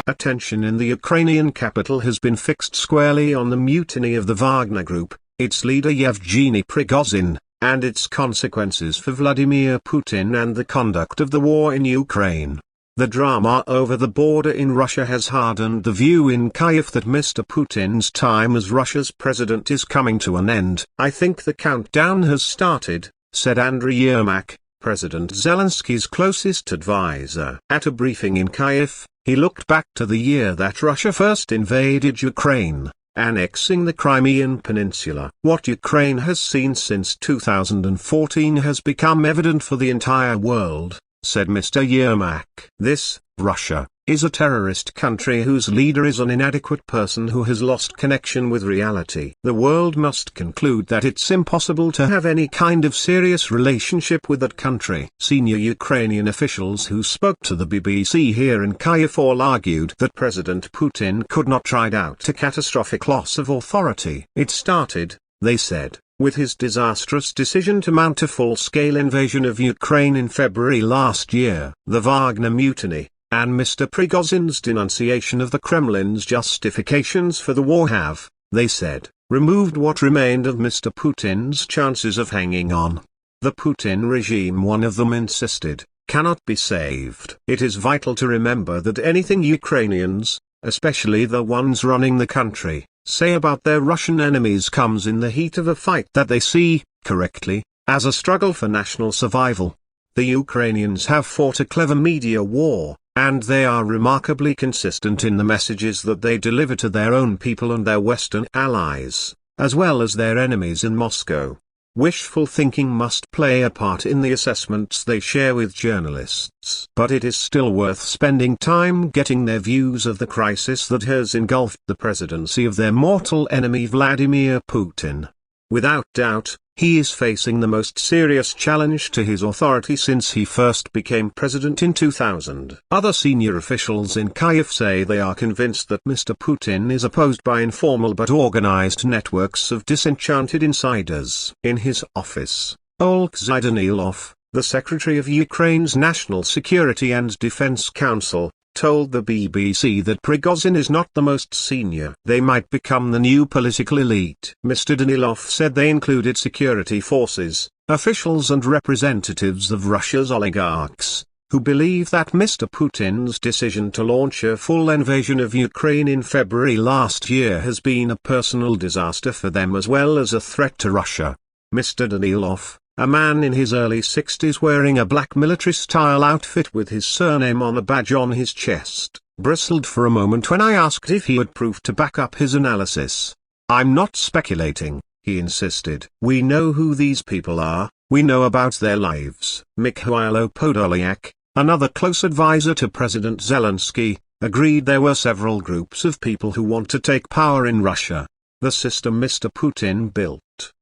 attention in the Ukrainian capital has been fixed squarely on the mutiny of the Wagner Group, its leader Yevgeny Prigozhin, and its consequences for Vladimir Putin and the conduct of the war in Ukraine. The drama over the border in Russia has hardened the view in Kyiv that Mr Putin's time as Russia's president is coming to an end. "I think the countdown has started," said Andriy Yermak, President Zelensky's closest advisor. At a briefing in Kyiv, he looked back to the year that Russia first invaded Ukraine, annexing the Crimean Peninsula. "What Ukraine has seen since 2014 has become evident for the entire world," said Mr Yermak. "This, Russia, is a terrorist country whose leader is an inadequate person who has lost connection with reality. The world must conclude that it's impossible to have any kind of serious relationship with that country." Senior Ukrainian officials who spoke to the BBC here in Kyiv all argued that President Putin could not ride out a catastrophic loss of authority. "It started," they said, "with his disastrous decision to mount a full-scale invasion of Ukraine in February last year. The Wagner mutiny, and Mr Prigozhin's denunciation of the Kremlin's justifications for the war have," they said, "removed what remained of Mr Putin's chances of hanging on. The Putin regime," one of them insisted, "cannot be saved." It is vital to remember that anything Ukrainians, especially the ones running the country, say about their Russian enemies comes in the heat of a fight that they see, correctly, as a struggle for national survival. The Ukrainians have fought a clever media war, and they are remarkably consistent in the messages that they deliver to their own people and their Western allies, as well as their enemies in Moscow. Wishful thinking must play a part in the assessments they share with journalists. But it is still worth spending time getting their views of the crisis that has engulfed the presidency of their mortal enemy Vladimir Putin. Without doubt, he is facing the most serious challenge to his authority since he first became president in 2000. Other senior officials in Kyiv say they are convinced that Mr Putin is opposed by informal but organized networks of disenchanted insiders. In his office, Oleksiy Danilov, the secretary of Ukraine's National Security and Defense Council, told the BBC that Prigozhin is not the most senior. They might become the new political elite. Mr Danilov said they included security forces, officials and representatives of Russia's oligarchs, who believe that Mr Putin's decision to launch a full invasion of Ukraine in February last year has been a personal disaster for them as well as a threat to Russia. Mr Danilov, a man in his early 60s wearing a black military-style outfit with his surname on a badge on his chest, bristled for a moment when I asked if he had proof to back up his analysis. "I'm not speculating," he insisted. "We know who these people are, we know about their lives." Mikhailo Podolyak, another close advisor to President Zelensky, agreed there were several groups of people who want to take power in Russia. The system Mr Putin built,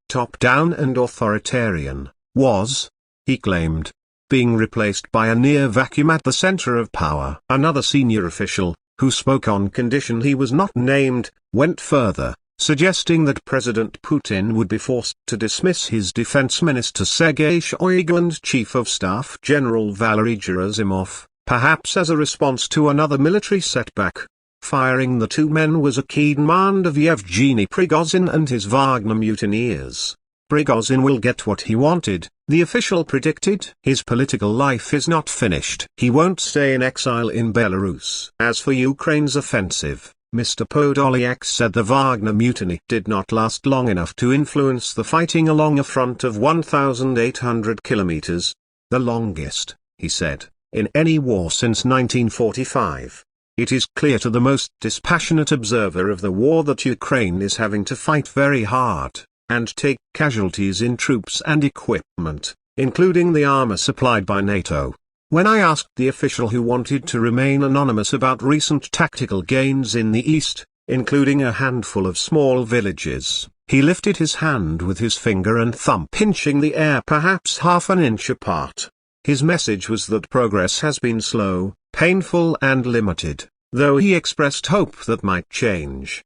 top-down and authoritarian, was, he claimed, being replaced by a near vacuum at the center of power. Another senior official, who spoke on condition he was not named, went further, suggesting that President Putin would be forced to dismiss his defense minister Sergei Shoigu and Chief of Staff General Valery Gerasimov, perhaps as a response to another military setback. Firing the two men was a key demand of Yevgeny Prigozhin and his Wagner mutineers. Prigozhin will get what he wanted, the official predicted. His political life is not finished. He won't stay in exile in Belarus. As for Ukraine's offensive, Mr Podolyak said the Wagner mutiny did not last long enough to influence the fighting along a front of 1,800 kilometers, the longest, he said, in any war since 1945. It is clear to the most dispassionate observer of the war that Ukraine is having to fight very hard, and take casualties in troops and equipment, including the armor supplied by NATO. When I asked the official who wanted to remain anonymous about recent tactical gains in the east, including a handful of small villages, he lifted his hand with his finger and thumb pinching the air perhaps half an inch apart. His message was that progress has been slow, painful and limited, though he expressed hope that might change.